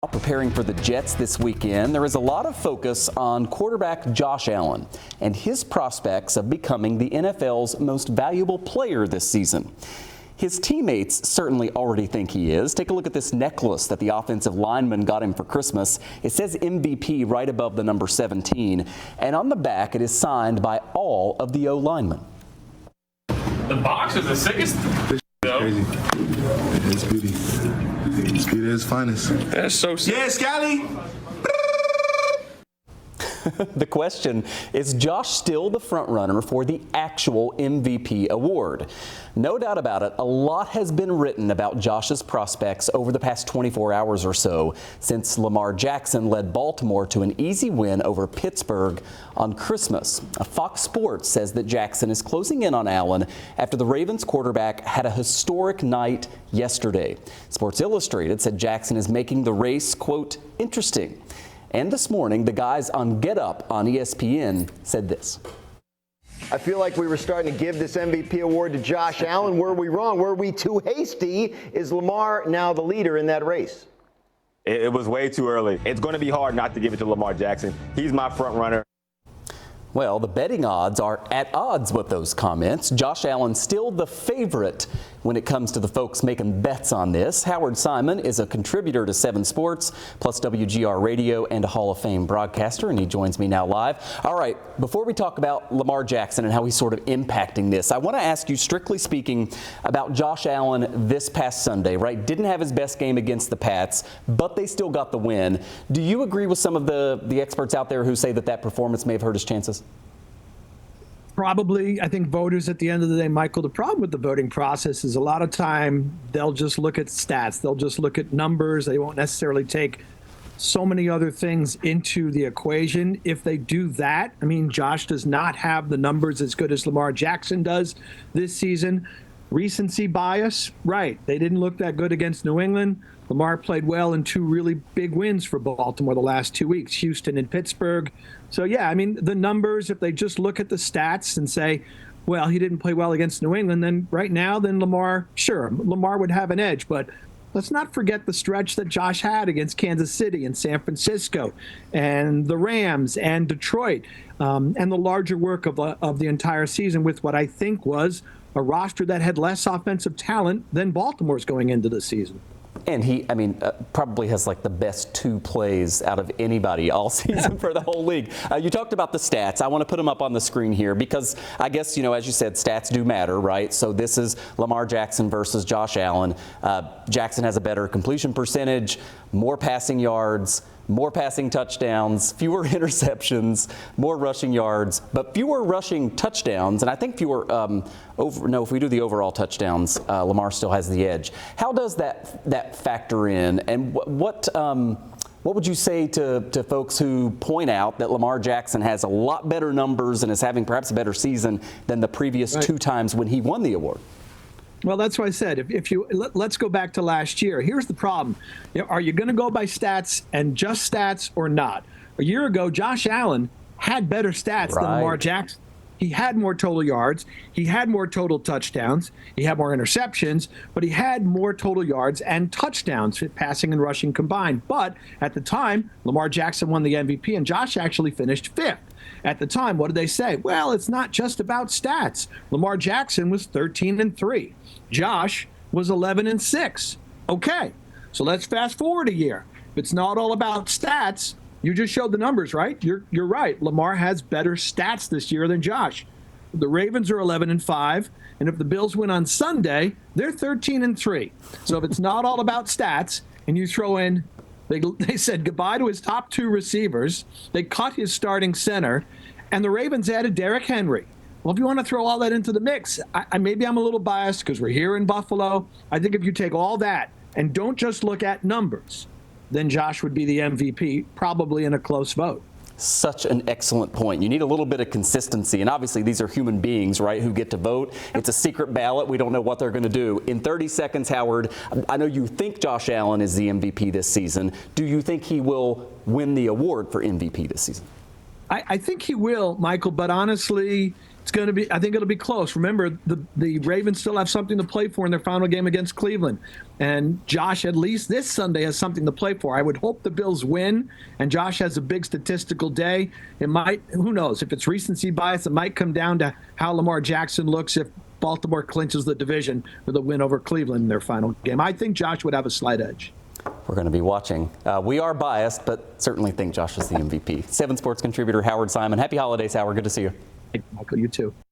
Preparing for the Jets this weekend, there is a lot of focus on quarterback Josh Allen and his prospects of becoming the NFL's most valuable player this season. His teammates certainly already think he is. Take a look at this necklace that the offensive lineman got him for Christmas. It says MVP right above the number 17, and on the back it is signed by all of the O-linemen. The box is the sickest. Crazy. It's beauty. It's beauty at its finest. That's so sick. Yeah, Scotty! The question, is Josh still the front runner for the actual MVP award? No doubt about it, a lot has been written about Josh's prospects over the past 24 hours or so since Lamar Jackson led Baltimore to an easy win over Pittsburgh on Christmas. Fox Sports says that Jackson is closing in on Allen after the Ravens quarterback had a historic night yesterday. Sports Illustrated said Jackson is making the race, quote, interesting. And this morning, the guys on Get Up on ESPN said this. I feel like we were starting to give this MVP award to Josh Allen. Were we wrong? Were we too hasty? Is Lamar now the leader in that race? It was way too early. It's going to be hard not to give it to Lamar Jackson. He's my front runner. Well, the betting odds are at odds with those comments. Josh Allen still the favorite when it comes to the folks making bets on this. Howard Simon is a contributor to 7 Sports, plus WGR Radio and a Hall of Fame broadcaster, and he joins me now live. All right, before we talk about Lamar Jackson and how he's sort of impacting this, I want to ask you, strictly speaking, about Josh Allen this past Sunday, right? Didn't have his best game against the Pats, but they still got the win. Do you agree with some of the experts out there who say that that performance may have hurt his chances? Probably. I think voters at the end of the day, Michael, the problem with the voting process is a lot of time they'll just look at stats. They'll just look at numbers. They won't necessarily take so many other things into the equation. If they do that, I mean, Josh does not have the numbers as good as Lamar Jackson does this season. Recency bias, right. They didn't look that good against New England. Lamar played well in 2 really big wins for Baltimore the last 2 weeks, Houston and Pittsburgh. So, yeah, I mean, the numbers, if they just look at the stats and say, well, he didn't play well against New England, then right now, then Lamar would have an edge. But let's not forget the stretch that Josh had against Kansas City and San Francisco and the Rams and Detroit, and the larger work of the entire season with what I think was a roster that had less offensive talent than Baltimore's going into the season. And he, probably has like the best 2 plays out of anybody all season for the whole league. You talked about the stats. I want to put them up on the screen here because I guess, as you said, stats do matter, right? So this is Lamar Jackson versus Josh Allen. Jackson has a better completion percentage, more passing yards, more passing touchdowns, fewer interceptions, more rushing yards, but fewer rushing touchdowns. And I think fewer if we do the overall touchdowns, Lamar still has the edge. How does that factor in? And what would you say to folks who point out that Lamar Jackson has a lot better numbers and is having perhaps a better season than the previous 2 times when he won the award? Well, that's why I said, let's go back to last year. Here's the problem. Are you going to go by stats and just stats or not? A year ago, Josh Allen had better stats than Lamar Jackson. He had more total yards. He had more total touchdowns. He had more interceptions, but he had more total yards and touchdowns, passing and rushing combined. But at the time, Lamar Jackson won the MVP, and Josh actually finished 5th. At the time, what did they say? Well, it's not just about stats. Lamar Jackson was 13-3. Josh was 11-6. Okay, so let's fast forward a year. If it's not all about stats, you just showed the numbers, right? You're right. Lamar has better stats this year than Josh. The Ravens are 11-5, and if the Bills win on Sunday, they're 13-3. So if it's not all about stats, and you throw in, they said goodbye to his top 2 receivers, they cut his starting center, and the Ravens added Derrick Henry. Well, if you want to throw all that into the mix, maybe I'm a little biased because we're here in Buffalo. I think if you take all that and don't just look at numbers, then Josh would be the MVP, probably in a close vote. Such an excellent point. You need a little bit of consistency. And obviously, these are human beings, right, who get to vote. It's a secret ballot. We don't know what they're going to do. In 30 seconds, Howard, I know you think Josh Allen is the MVP this season. Do you think he will win the award for MVP this season? I think he will, Michael, but honestly, It's going to be. I think it'll be close. Remember, the Ravens still have something to play for in their final game against Cleveland, and Josh, at least this Sunday, has something to play for. I would hope the Bills win, and Josh has a big statistical day. It might. Who knows? If it's recency bias, it might come down to how Lamar Jackson looks if Baltimore clinches the division with a win over Cleveland in their final game. I think Josh would have a slight edge. We're going to be watching. We are biased, but certainly think Josh is the MVP. 7 Sports contributor Howard Simon. Happy holidays, Howard. Good to see you. Hey, Michael, you too.